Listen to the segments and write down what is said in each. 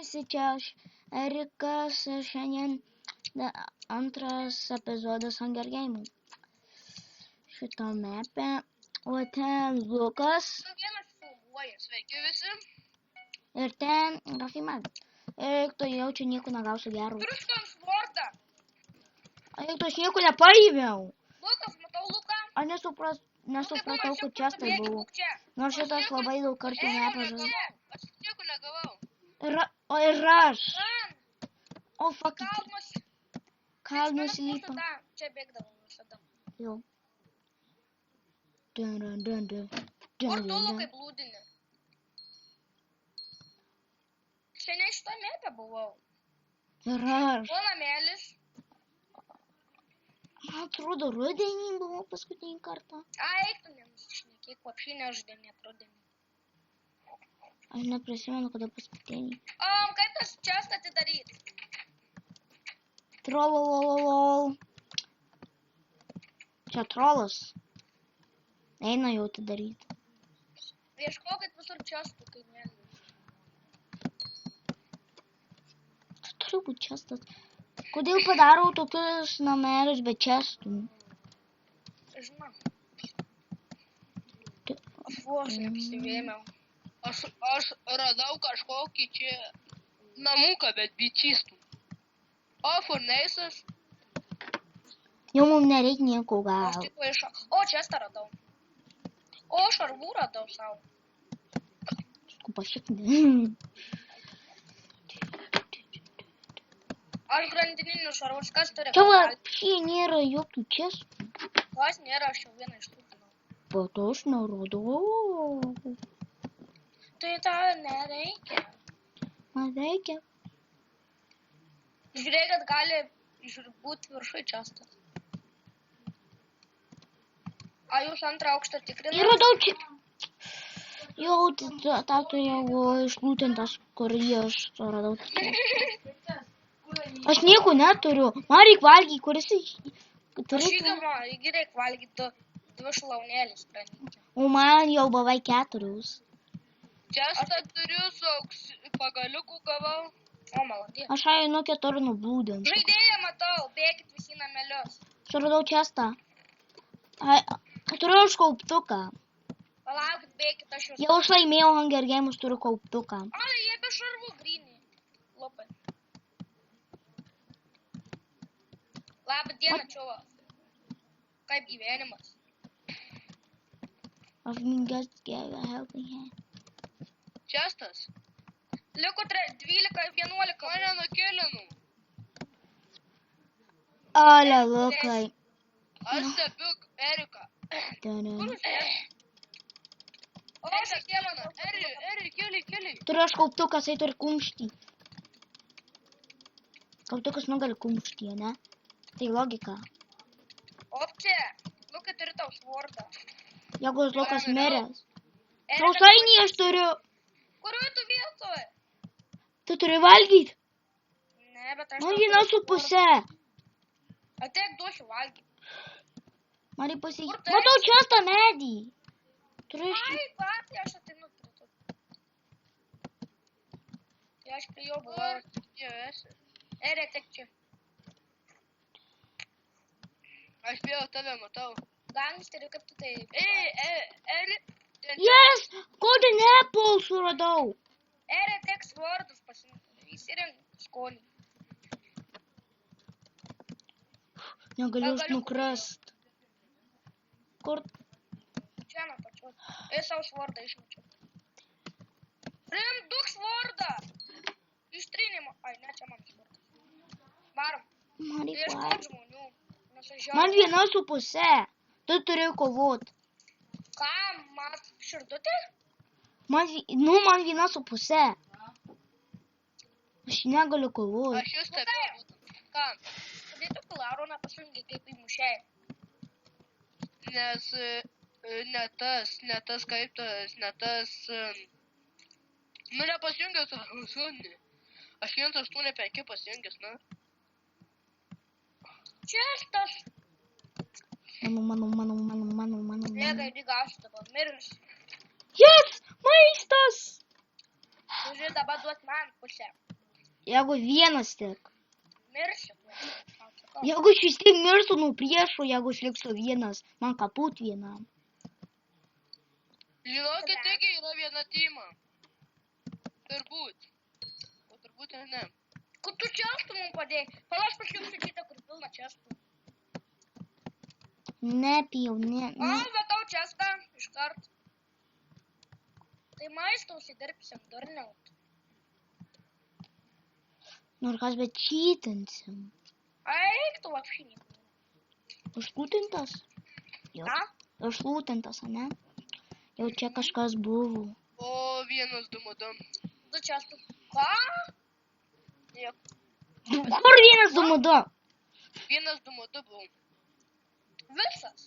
sveiki, čia aš Erikas, šiandien antras epizodas Hunger Game'ų. Šito mapė, o ten Lukas. Sveiki visi. Ir ten Rafimas. Ir tu jau čia nieko negausiu gero. Turiu svordą. Eik, tu aš nieko nepaėmiau. Lukas, matau Luką. Aš nesupratau, kur čia tai buvo. Nors šitas labai daug kartų nepažadau. Aš nieko negavau. Ir aš. O, fuck it. Kalnus. Kalnus lypa. Čia bėgdavau visada. Jo. Kur tu, Lukai, blūdini? Šiandien šitą mėpę buvau. Ir aš. O namėlis? Man atrodo, rudenį buvo paskutinį kartą. Eik tu nenusišnekėk, vapšiai nežudė net rudenį. Aš neprisimenu, kada paskutinį. Kaip tas čestą atidaryt? Trolololol. Čia trolas. Eina jau atidaryti. Ieškokit visur čestų, kai mėly. Tai turi būti čestas. Kodėl padarau tokius namelius be čestų? Žinau. Aš apsivėmiau. Aš radau kažkokį čia namuką, bet bičystų. O furneisas. Jau mums nereikia nieko gal. O čestą radau. O šarvų radau savo. Pašiknė. Aš grandininius šarvus, kas turi? Čia vapšiai nėra jokių čestų. Kas nėra, aš jau vieną iš tų žinau. Bet aš nerodau. Tai tau nereikia. Man reikia. Žiūrėk, kad gali būti viršui čestas. A jūs antrą aukštą tikrinate? Ir radau čia. Jau, tą turėjau išlūtintas, kur aš radau. Aš nieko neturiu. Man reikia valgyti, kuris Aš reikia valgyti dvi šlaunėlis pranykia. O man jau beveik 4. Čestą turiu su pagaliuku gavau. O, maladė. Aš einu 4 nublūdint. Žaidėją matau, bėkit visi namelius. Suradau čestą. Turiu aš kauptuką. Palaukit, bėkit, aš jūs. Jau aš laimėjau Hunger Game'us, turiu kauptuką. Ale, jie be šarvų gryni. Lopai. Labą dieną, čiova. Kaip gyvenimas? I've been just gave a helping hand. Čestas. Liko 12-11. Mane nukėlinu. Ale, Lukai. Aš stebiu Eriką. Kur jūs esate? O, šitie mano. Eri, keliai. Turiu aš kauptukas, tai turi kumštį. Kauptukas nugali kumštį, ne? Tai logika. Opcija. Lukai, turi tau svordą. Jeigu Lukas miręs. Sausainį aš turiu. Kuriuo tu vietoje? Tu turi valgyti? Ne, bet aš... Man 1,5. Ateik, duosiu valgyti. Man reikia pasakyti. Matau čestą medį. Turiu iš... Ai, patį, aš ateinu prie to. Tai aš prie jo buvau. Jau esi. Eri, ateik čia. Aš vėl tave matau. Gangsteriu, kaip tu tai... Eri... Yes! Golden apple suradau. Eri, ateik svordus pasimti. Įsirink skonį. Negaliu aš nukrast. Kur? Čia nuo pačios. Savo svordą išmečiau. Duok svordą! Ištrinimo. Ai, ne, čia mano svordas. Varom. Man reikia Ieškot valgyti. žmonių. Man 1,5. Tu turi kovot. Ką, mat širdutė? Man 1,5. Aš negaliu kovot. Aš jūs stebiu. Ką? Kodėl tu Klaroną pasijungi kaip į mušėją? Nes ne tas kaip tas, ne tas... Nu, nepasijungęs, aš 1,85 pasijungęs, na. Čestas. Mano. Bėga, gausiu dabar mirs. Yes! Maistas! Turi dabar duot man pusę. Jeigu vienas tik. Mirsiu. Jeigu aš vis tiek mirsiu nuo priešo, jeigu aš liksiu vienas, man kaput vienam. Žinokit, taigi yra viena tyma. Turbūt. O turbūt ir ne. Kur tu čestų mums padėjai? Palaš pašliupsiu kitą, kur pilna čestų. Nepijau, ne. Matau čestą iškart. Tai maisto užsidirbsim, durniaut. Nors kas bet čytinsim. Eik, tu apšinį. Užlūtintas? Jau. Ką? Užlūtintas, ane? Jau čia kažkas buvo. O, vienas, du, madam. Du čestų. Ką? Nieko. Kur vienas du mudu? Vienas, du, madu buvau. Visas.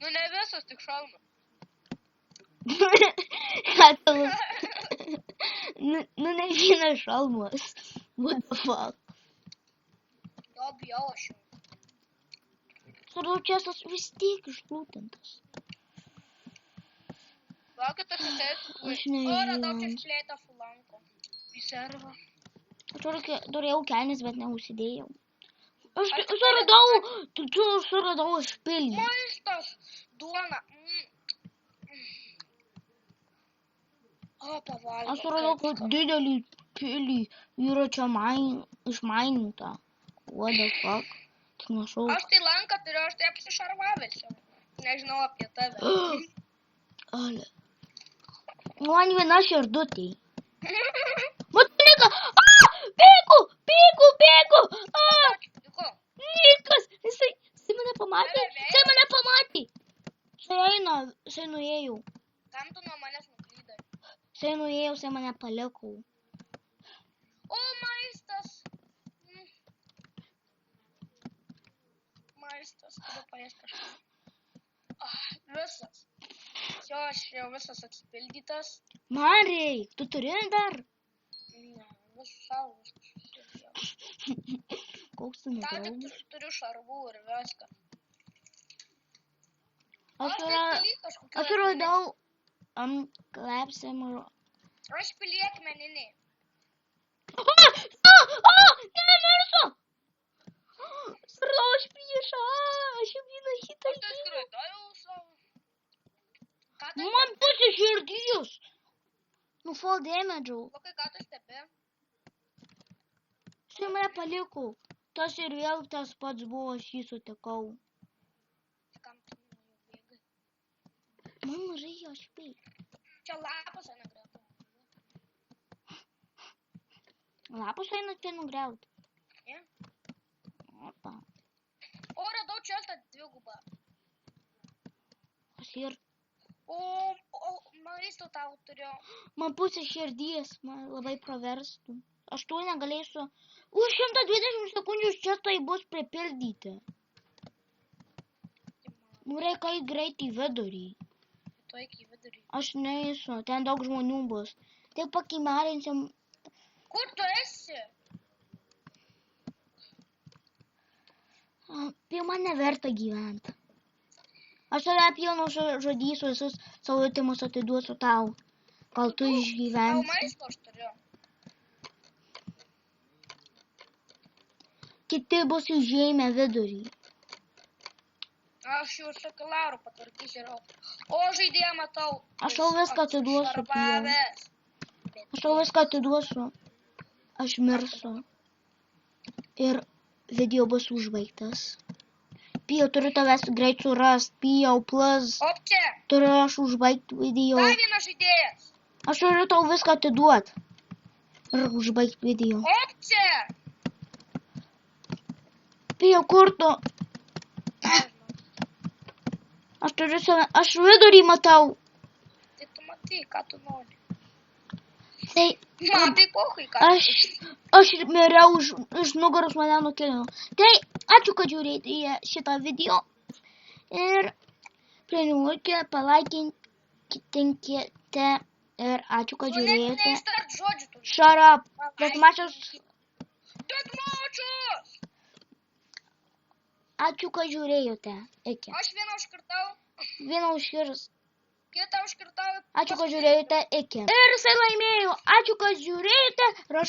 Nu, ne visas, tik šalmas. Nu ne vienas šalmas. What the fuck? Jo, bijau aš jau. Sarau čiastas vis tiek išlūtintas. Laukit, aš ateisiu. Aš O, radau čia nežinau. šplėtą fulanko. Į servą. Aš turėjau kelnis, bet neužsidėjau. Aš Aš suradau špilį. Maistas, duona. O, pavalgiau. Aš suradau, kad didelį pilį yra čia išmaininta. What the fuck? Tik našau. Aš tai lanką turiu, aš tai apsišarvavęs jau. Nežinau apie tave. Ale. Man viena širdutė. Matulika! Bėgu! Nikas! Jisai mane pamatė. Jisai nuėjo. Kam tu nuo manęs nuklydai? Jisai mane paliko. O, maistas. Maistas, turiu paėsti kažką. Visas. Jo, aš jau visas atspildytas. Man reik, tu turi dar? Ne, visų savo viskas. Koks tu Ką tik nedraugas? turiu šarvų ir viską. Aš kažkokiu. radau klepsimą. Aš piliekmeninį. Nemirsiu! Suradau aš priešą, aš jau vieną hitą. Aš tai skraidojau savo. Ką tai Man pusė širdijos. Nu, fall damage. Lukai, ką tu stebi? Jisai mane paliko. Tas ir vėl tas pats buvo, aš jį sutikau. Kam tu jau bėgai? Man mažai jo špėj. Čia lapas, o ne greta. Lapus eina čia nugriauti. Ne? Opa. O, radau čeltą dvigubą. Aš ir. O, maisto tau turiu. Man pusė širdies, man labai praverstų. Aš to negalėsiu. Už 120 sekundžių čia tai bus pripildyti. Nu, reikia į greit į vidurį. Tu eik į vidurį. Aš neįsiu, ten daug žmonių bus. Tik pakimarinsim. Kur tu esi? Man neverta gyventi. Aš tave pilnu žodysiu, visus savo jutimus atiduosiu tau, kol tu Tau išgyvensi. maisto aš turiu. Kiti bus užėmę vidurį. Aš jau su kilaru patvarkysiu. O, žaidėją matau. Aš tau viską atiduosiu, Šarvavęs. Aš tau viską atiduosiu. Aš mirsiu. Ir video bus užbaigtas. Pijau, turiu tavęs greit surast. Pijau, plus. Op čia. Turiu aš užbaigti video. Dar vienas žaidėjas. Aš turiu tau viską atiduoti. Ir užbaigti video. Op čia. Pijau, kur tu? Aš turiu save. Aš vidurį matau. Tai tu matai, ką tu nori. Tai Man tai pohui, ką aš miriau iš nugaros mane nukėlino. Tai ačiū, kad žiūrėjote į šitą video. Ir prenumeruokite, palaikinkite. Ir ačiū, kad žiūrėjote. Neįstart žodžių tu. Shut up. Detmačius. Detmačius! Ačiū, kad žiūrėjote. Iki. Aš vieną užkirtau, Vieną užkirs. kitą užkirtau. Ačiū, kad žiūrėjote. Iki. Ir jisai laimėjo. Ačiū, kad žiūrėjote. Ir aš